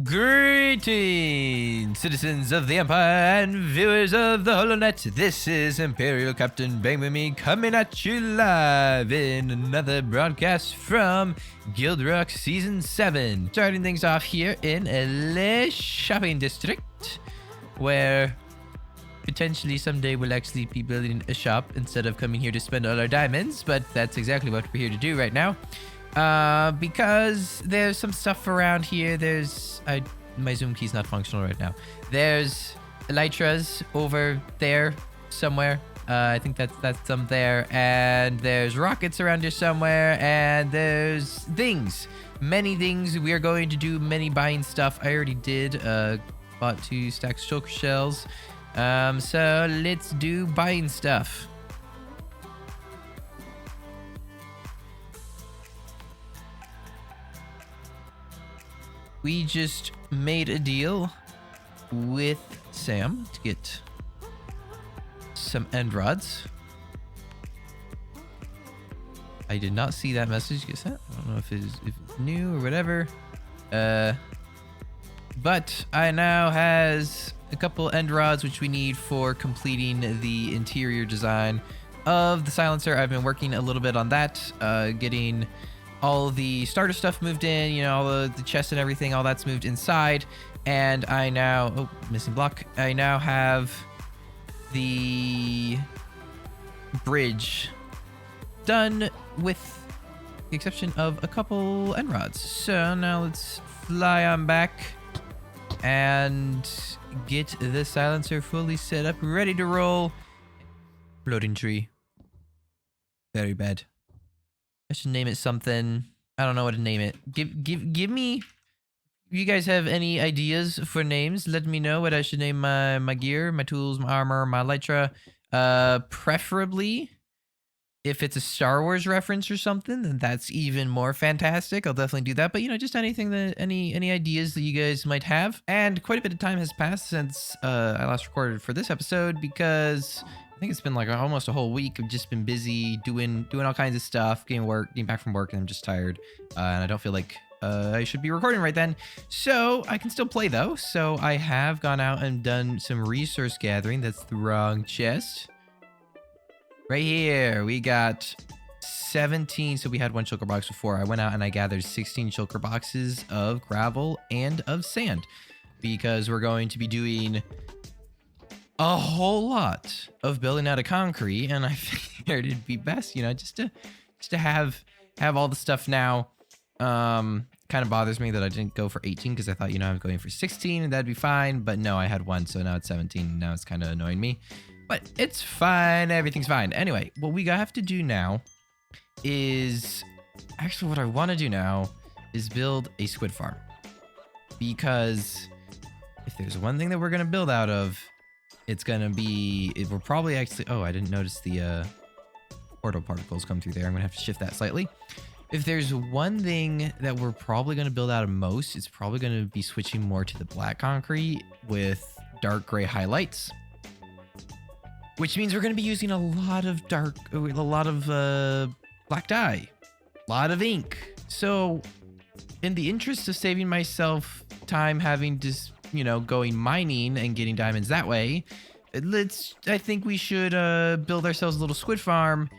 Greetings, citizens of the Empire and viewers of the HoloNet. This is Imperial Captain Bangboomme coming at you live in another broadcast from GuildRock Season 7. Starting things off here in Le Shopping District, where potentially someday we'll actually be building a shop instead of coming here to spend all our diamonds, but that's exactly what we're here to do right now. Because there's some stuff around here. My zoom key's not functional right now. There's elytras over there somewhere. I think that's some there. And there's rockets around here somewhere. And there's things. Many things. We are going to do many buying stuff. I already did. Bought 2 stacks of shulker shells. So let's do buying stuff. We just made a deal with Sam to get some end rods. I did not see that message get sent. I don't know if it's new or whatever. But I now has a couple end rods which we need for completing the interior design of the silencer. I've been working a little bit on that, getting all the starter stuff moved in, you know, all the chests and everything, all that's moved inside. And I now, oh, missing block. I now have the bridge done with the exception of a couple end rods. So now let's fly on back and get the silencer fully set up, ready to roll. Floating tree. Very bad. I should name it something. I don't know what to name it. Give me. If you guys have any ideas for names, let me know what I should name my gear, my tools, my armor, my elytra. Preferably, if it's a Star Wars reference or something, then that's even more fantastic. I'll definitely do that. But you know, just anything that any ideas that you guys might have. And quite a bit of time has passed since I last recorded for this episode because I think it's been like almost a whole week. I've just been busy doing all kinds of stuff, getting back from work, and I'm just tired. And I don't feel like I should be recording right then. So I can still play though. So I have gone out and done some resource gathering. That's the wrong chest. Right here, we got 17. So we had 1 shulker box before. I went out and I gathered 16 shulker boxes of gravel and of sand because we're going to be doing a whole lot of building out of concrete, and I figured it'd be best, you know, just to have all the stuff now. Kind of bothers me that I didn't go for 18 because I thought, you know, I was going for 16 and that'd be fine, but no, I had 1, so now it's 17. And now it's kind of annoying me, but it's fine. Everything's fine. Anyway, what we have to do now is actually what I want to do now is build a squid farm, because if there's one thing that we're gonna build out of, it's gonna be, we're probably actually, oh, I didn't notice the portal particles come through there. I'm gonna have to shift that slightly. If there's one thing that we're probably gonna build out of most, it's probably gonna be switching more to the black concrete with dark gray highlights, which means we're gonna be using a lot of black dye, a lot of ink. So in the interest of saving myself time having to, you know, going mining and getting diamonds that way, I think we should build ourselves a little squid farm,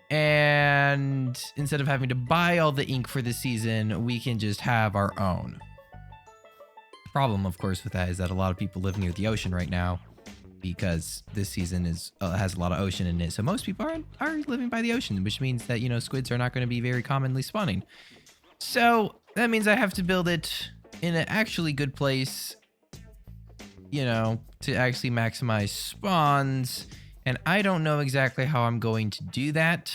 and instead of having to buy all the ink for this season, we can just have our own. The problem, of course, with that is that a lot of people live near the ocean right now, because this season has a lot of ocean in it. So most people are living by the ocean, which means that, you know, squids are not going to be very commonly spawning. So that means I have to build it in an actually good place, you know, to actually maximize spawns. And I don't know exactly how I'm going to do that,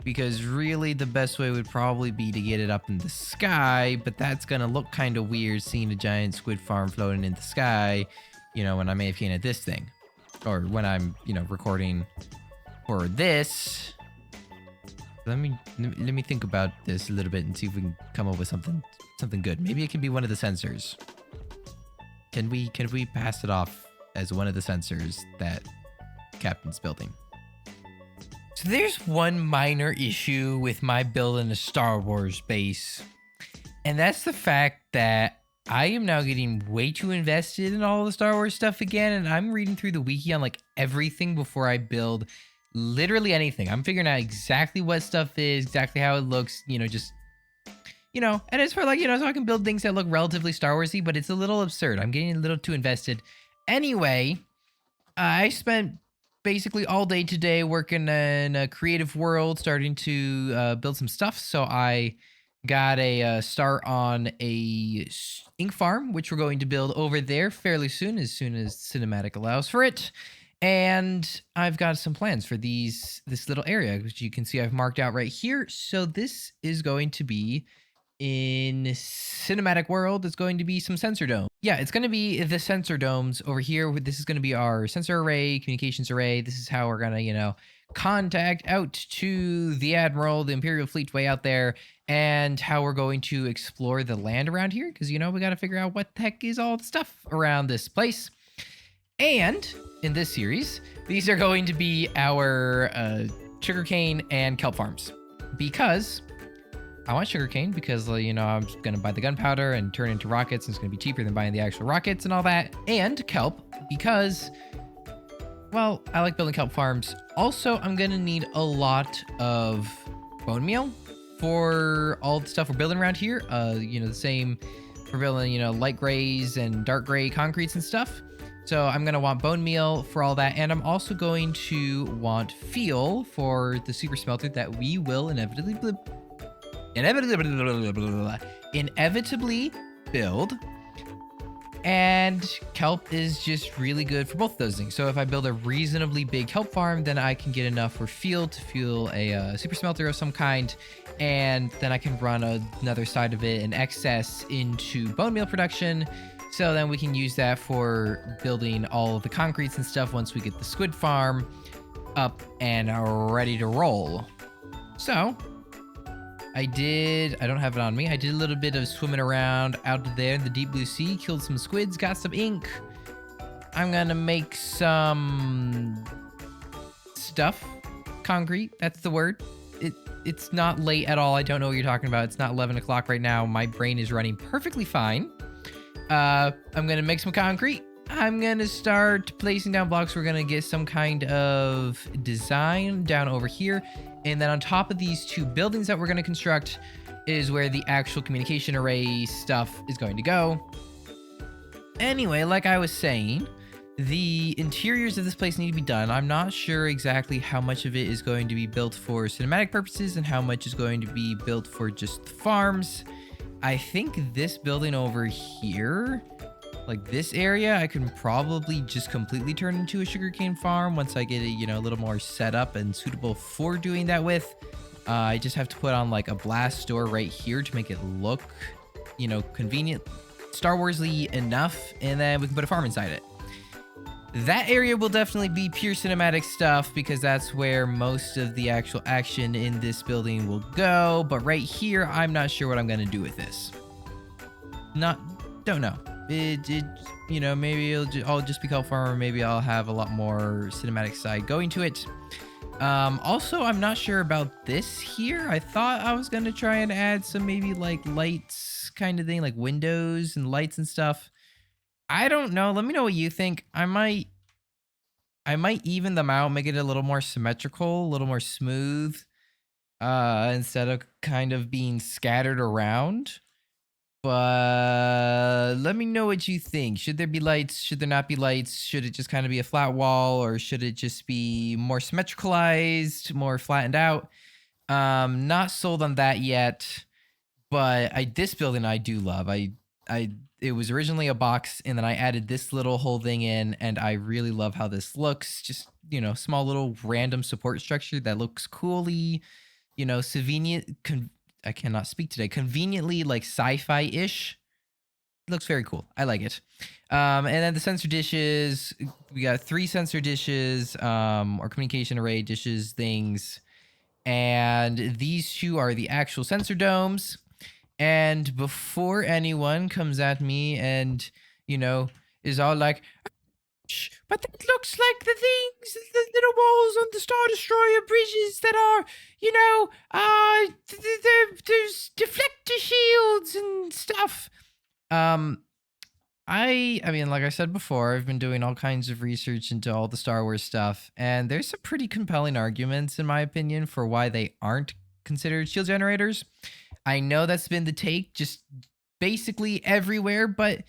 because really the best way would probably be to get it up in the sky, but that's going to look kind of weird seeing a giant squid farm floating in the sky, you know, when I'm AFKing at this thing, or when I'm, you know, recording for this. Let me think about this a little bit and see if we can come up with something good. Maybe it can be one of the sensors. Can we pass it off as one of the sensors that Captain's building? So there's one minor issue with my building a Star Wars base, and that's the fact that I am now getting way too invested in all the Star Wars stuff again, and I'm reading through the wiki on like everything before I build literally anything. I'm figuring out exactly what stuff is, exactly how it looks, just and it's for like, so I can build things that look relatively Star Warsy, but it's a little absurd. I'm getting a little too invested. Anyway, I spent basically all day today working in a creative world, starting to build some stuff. So I got a start on a ink farm, which we're going to build over there fairly soon as cinematic allows for it. And I've got some plans for this little area, which you can see I've marked out right here. So this is going to be in cinematic world. It's going to be some sensor dome. Yeah, it's going to be the sensor domes over here. This is going to be our sensor array, communications array. This is how we're going to, contact out to the Admiral, the Imperial fleet way out there, and how we're going to explore the land around here. Because, we got to figure out what the heck is all the stuff around this place. And in this series, these are going to be our sugarcane and kelp farms. Because I want sugarcane because, I'm going to buy the gunpowder and turn it into rockets, and it's going to be cheaper than buying the actual rockets and all that. And kelp because, well, I like building kelp farms. Also, I'm going to need a lot of bone meal for all the stuff we're building around here. The same for building, light grays and dark gray concretes and stuff. So I'm going to want bone meal for all that. And I'm also going to want fuel for the super smelter that we will inevitably build. And kelp is just really good for both of those things. So if I build a reasonably big kelp farm, then I can get enough for fuel to fuel a super smelter of some kind. And then I can run another side of it in excess into bone meal production. So then we can use that for building all of the concretes and stuff once we get the squid farm up and ready to roll. So I don't have it on me. I did a little bit of swimming around out there in the deep blue sea, killed some squids, got some ink. I'm gonna make some stuff. Concrete, that's the word. It's not late at all. I don't know what you're talking about. It's not 11 o'clock right now. My brain is running perfectly fine. I'm gonna make some concrete. I'm gonna start placing down blocks. We're gonna get some kind of design down over here. And then on top of these two buildings that we're going to construct is where the actual communication array stuff is going to go. Anyway, like I was saying, the interiors of this place need to be done. I'm not sure exactly how much of it is going to be built for cinematic purposes and how much is going to be built for just farms. I think this building over here, like this area, I can probably just completely turn into a sugarcane farm once I get it, a little more set up and suitable for doing that with. I just have to put on like a blast door right here to make it look, convenient, Star Wars-y enough, and then we can put a farm inside it. That area will definitely be pure cinematic stuff because that's where most of the actual action in this building will go. But right here, I'm not sure what I'm going to do with this. Don't know. Maybe I'll just be kelp farmer. Maybe I'll have a lot more cinematic side going to it. Also, I'm not sure about this here. I thought I was going to try and add some maybe like lights kind of thing, like windows and lights and stuff. I don't know. Let me know what you think. I might even them out, make it a little more symmetrical, a little more smooth, instead of kind of being scattered around. But let me know what you think. Should there be lights? Should there not be lights? Should it just kind of be a flat wall, or should it just be more symmetricalized, more flattened out? Not sold on that yet, but this building I do love. It was originally a box, and then I added this little whole thing in, and I really love how this looks. Just, small little random support structure that looks coolly, I cannot speak today. Conveniently like sci-fi-ish. Looks very cool. I like it. And then the sensor dishes. We got 3 sensor dishes, or communication array dishes things. And these 2 are the actual sensor domes. And before anyone comes at me and, is all like, but that looks like the things, the little walls on the Star Destroyer bridges that are, there's deflector shields and stuff. I mean, like I said before, I've been doing all kinds of research into all the Star Wars stuff, and there's some pretty compelling arguments, in my opinion, for why they aren't considered shield generators. I know that's been the take just basically everywhere, but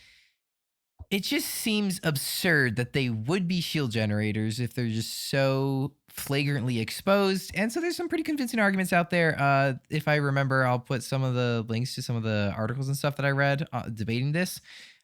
it just seems absurd that they would be shield generators if they're just so flagrantly exposed. And so there's some pretty convincing arguments out there. If I remember, I'll put some of the links to some of the articles and stuff that I read debating this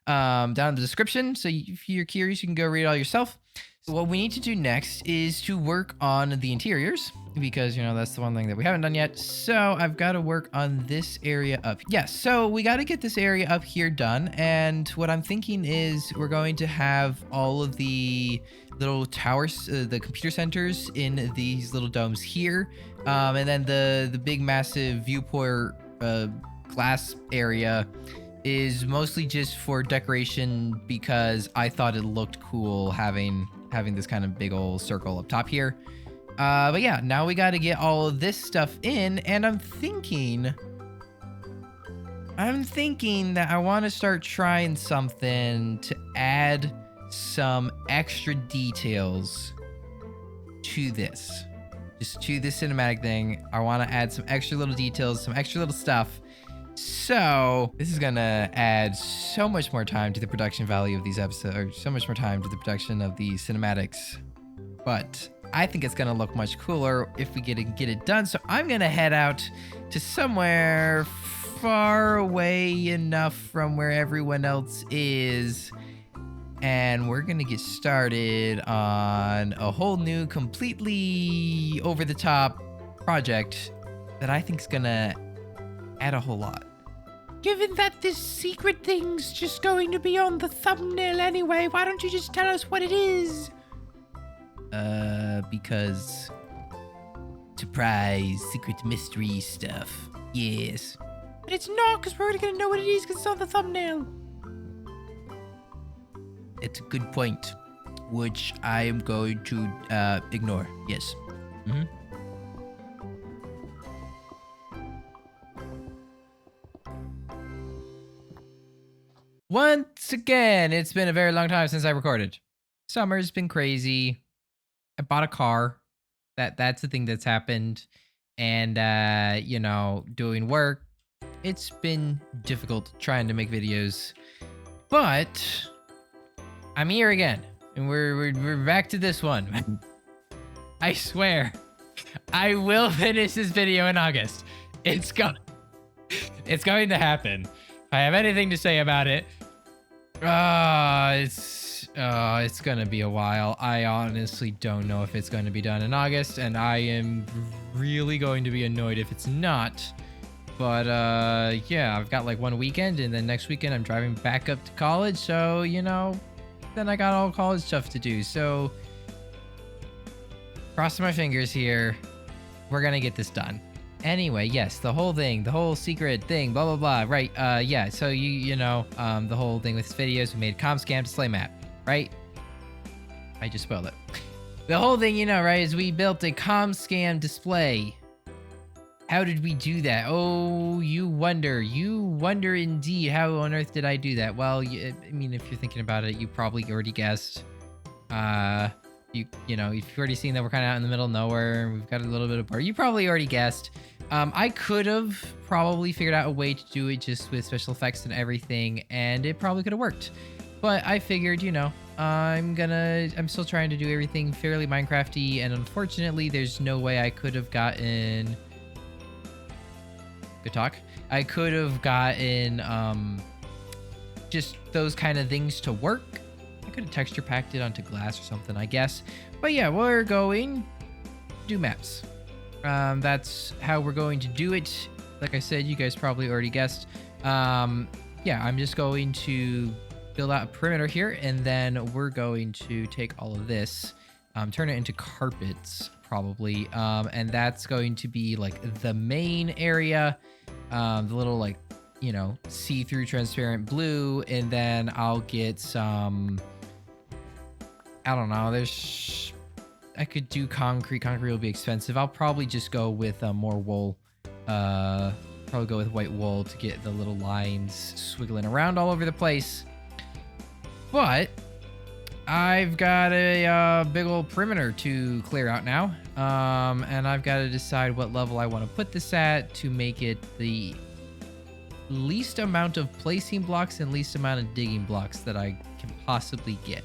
down in the description. So if you're curious, you can go read it all yourself. So what we need to do next is to work on the interiors, because, you know, that's the one thing that we haven't done yet. So I've got to work on this area up. Yeah, so we got to get this area up here done. And what I'm thinking is we're going to have all of the little towers, the computer centers in these little domes here. And then the big massive viewport glass area is mostly just for decoration because I thought it looked cool having this kind of big old circle up top here. But yeah, now we got to get all of this stuff in, and I'm thinking that I want to start trying something to add some extra details to this. Just to this cinematic thing, I want to add some extra little details, some extra little stuff. So this is gonna add so much more time to the production value of these episodes, or so much more time to the production of these cinematics. But I think it's gonna look much cooler if we get it done. So I'm gonna head out to somewhere far away enough from where everyone else is, and we're gonna get started on a whole new, completely over-the-top project that I think is gonna add a whole lot. Given that this secret thing's just going to be on the thumbnail anyway, why don't you just tell us what it is? Because surprise, secret mystery stuff. Yes. But it's not, because we're already gonna know what it is because it's on the thumbnail. It's a good point, which I am going to ignore. Yes. Mm-hmm. Once again, it's been a very long time since I recorded. Summer's been crazy. I bought a car. That's the thing that's happened. And, you know, doing work. It's been difficult trying to make videos. But I'm here again. And we're back to this one. I swear, I will finish this video in August. It's going to happen. If I have anything to say about it, it's gonna be a while. I honestly don't know if it's going to be done in August, and I am really going to be annoyed if it's not. But yeah, I've got like one weekend, and then next weekend I'm driving back up to college, so, you know, then I got all college stuff to do. So crossing my fingers here, we're gonna get this done. Anyway, yes, the whole thing, the whole secret thing, blah, blah, blah, right? Yeah, so you know, the whole thing with videos, we made a ComScam display map, right? I just spoiled it. The whole thing, you know, right, is we built a ComScam display. How did we do that? Oh, you wonder indeed, how on earth did I do that? Well, I mean, if you're thinking about it, you probably already guessed. You know, you've already seen that we're kind of out in the middle of nowhere. We've got a little bit of bar. You probably already guessed. I could have probably figured out a way to do it just with special effects and everything, and it probably could have worked. But I figured, you know, I'm still trying to do everything fairly Minecrafty, and unfortunately, there's no way I could have gotten... Good talk. I could have gotten just those kind of things to work. I could have texture packed it onto glass or something, I guess. But yeah, we're going to do maps. That's how we're going to do it. Like I said, you guys probably already guessed. Yeah, I'm just going to build out a perimeter here, and then we're going to take all of this, turn it into carpets, probably. And that's going to be like the main area, the little, like, you know, see-through transparent blue, and then I'll get some... I don't know. I could do concrete. Concrete will be expensive. I'll probably just go with more wool Probably go with white wool to get the little lines swiggling around all over the place. But I've got a big old perimeter to clear out now. And I've got to decide what level I want to put this at to make it the least amount of placing blocks and least amount of digging blocks that I can possibly get.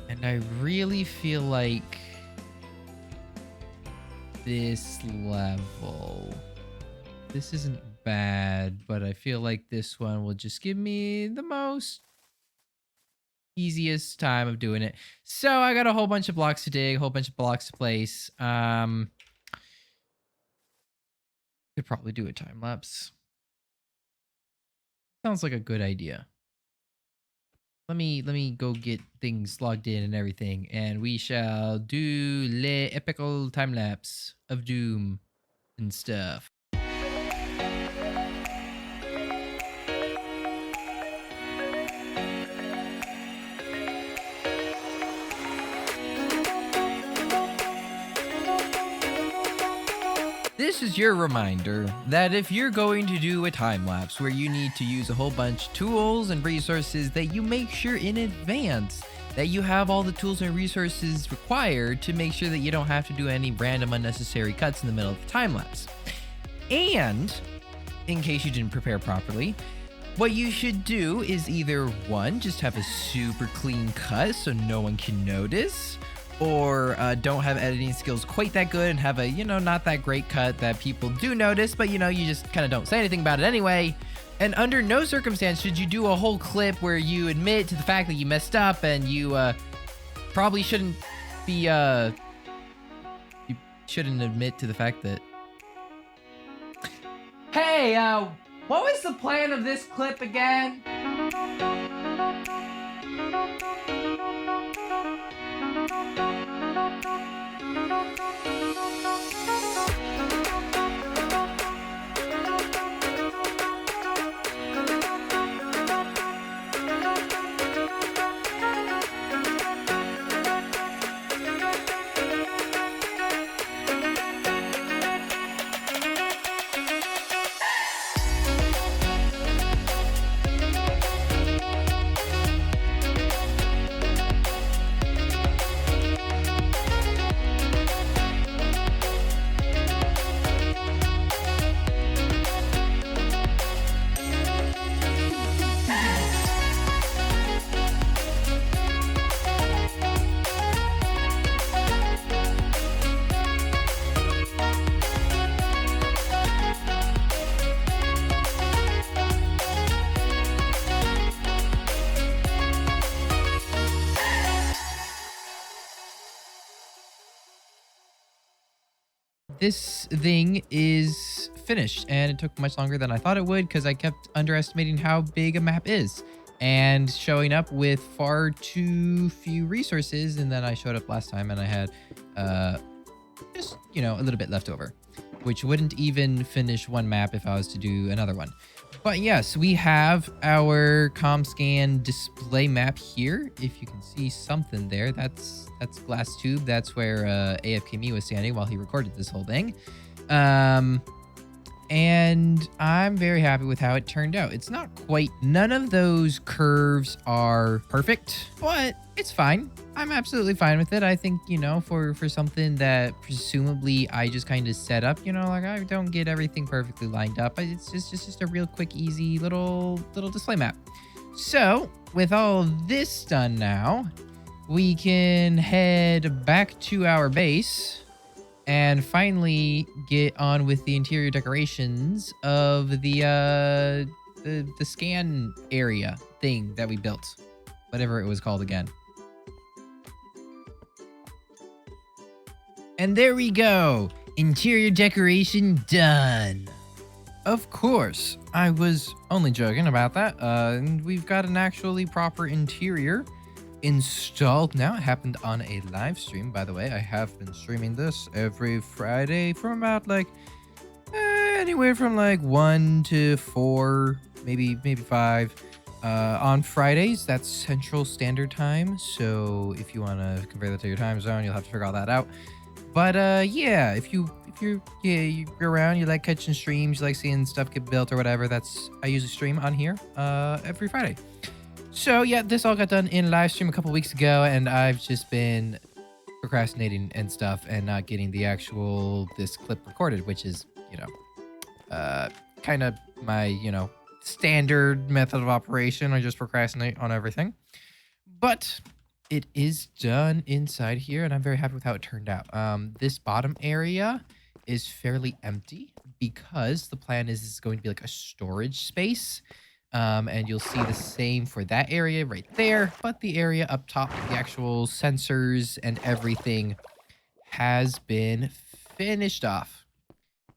And I really feel like this level, this isn't bad, but I feel like this one will just give me the most easiest time of doing it. So I got a whole bunch of blocks to dig, a whole bunch of blocks to place. Could probably do a time lapse. Sounds like a good idea. Let me go get things logged in and everything, and we shall do le epical time lapse of doom and stuff. This is your reminder that if you're going to do a time lapse where you need to use a whole bunch of tools and resources, that you make sure in advance that you have all the tools and resources required to make sure that you don't have to do any random unnecessary cuts in the middle of the time lapse. And in case you didn't prepare properly, what you should do is either one, just have a super clean cut so no one can notice, or don't have editing skills quite that good and have a, not that great cut that people do notice, but you just kind of don't say anything about it anyway. And under no circumstance should you do a whole clip where you admit to the fact that you messed up and you probably shouldn't be, you shouldn't admit to the fact that, hey, what was the plan of this clip again? This thing is finished, and it took much longer than I thought it would because I kept underestimating how big a map is and showing up with far too few resources. And then I showed up last time and I had just, a little bit left over, which wouldn't even finish one map if I was to do another one. But yes, we have our ComScan display map here. If you can see something there, that's glass tube. That's where AFK me was standing while he recorded this whole thing. And I'm very happy with how it turned out. It's not quite, none of those curves are perfect, but it's fine. I'm absolutely fine with it. I think, for something that presumably I just kind of set up, like I don't get everything perfectly lined up. It's just a real quick, easy little display map. So with all this done now, we can head back to our base and finally get on with the interior decorations of the scan area thing that we built, whatever it was called again. And there we go, interior decoration done. Of course, I was only joking about that. And we've got an actually proper interior installed now. It happened on a live stream, by the way. I have been streaming this every Friday from about anywhere from 1 to 4, maybe 5 on Fridays. That's Central Standard Time, so if you want to convert that to your time zone, you'll have to figure all that out. But yeah, if you're around, you like catching streams, you like seeing stuff get built or whatever, I usually stream on here every Friday. So yeah, this all got done in live stream a couple weeks ago, and I've just been procrastinating and stuff and not getting this clip recorded, which is, kind of my, standard method of operation. I just procrastinate on everything. But it is done inside here, and I'm very happy with how it turned out. This bottom area is fairly empty because the plan is it's going to be like a storage space. And you'll see the same for that area right there. But the area up top, the actual sensors and everything has been finished off.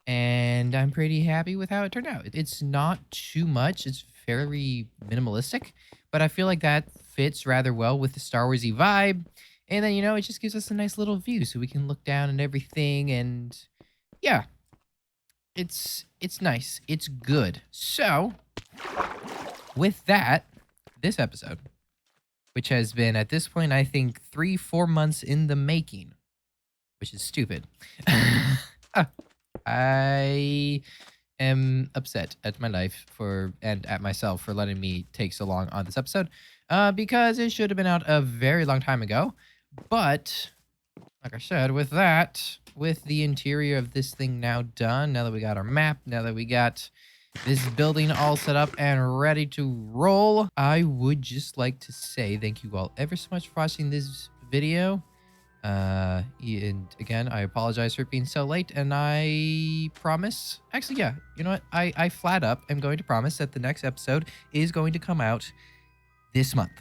And I'm pretty happy with how it turned out. It's not too much. It's fairly minimalistic, but I feel like that fits rather well with the Star Warsy vibe. And then, it just gives us a nice little view so we can look down and everything. And yeah, it's nice. It's good. So with that, this episode, which has been at this point, I think 3-4 months in the making, which is stupid. I am upset at my life and at myself for letting me take so long on this episode, because it should have been out a very long time ago. But like I said, with the interior of this thing now done, now that we got our map, now that we got this building all set up and ready to roll, I would just like to say thank you all ever so much for watching this video. And again, I apologize for it being so late, and I promise, actually, yeah, you know what? I flat up am going to promise that the next episode is going to come out this month.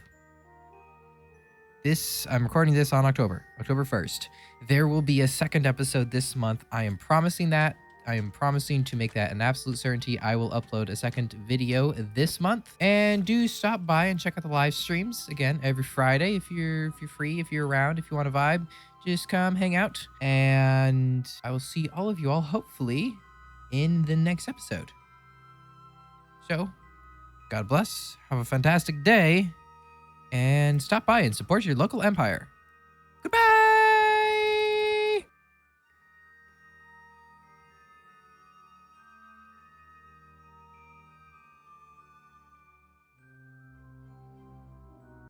I'm recording this on October 1st. There will be a second episode this month. I am promising that. I am promising to make that an absolute certainty. I will upload a second video this month. And do stop by and check out the live streams again every Friday if you're free, if you're around, if you want to vibe, just come hang out. And I will see all of you all hopefully in the next episode. So, God bless. Have a fantastic day. And stop by and support your local empire. Goodbye.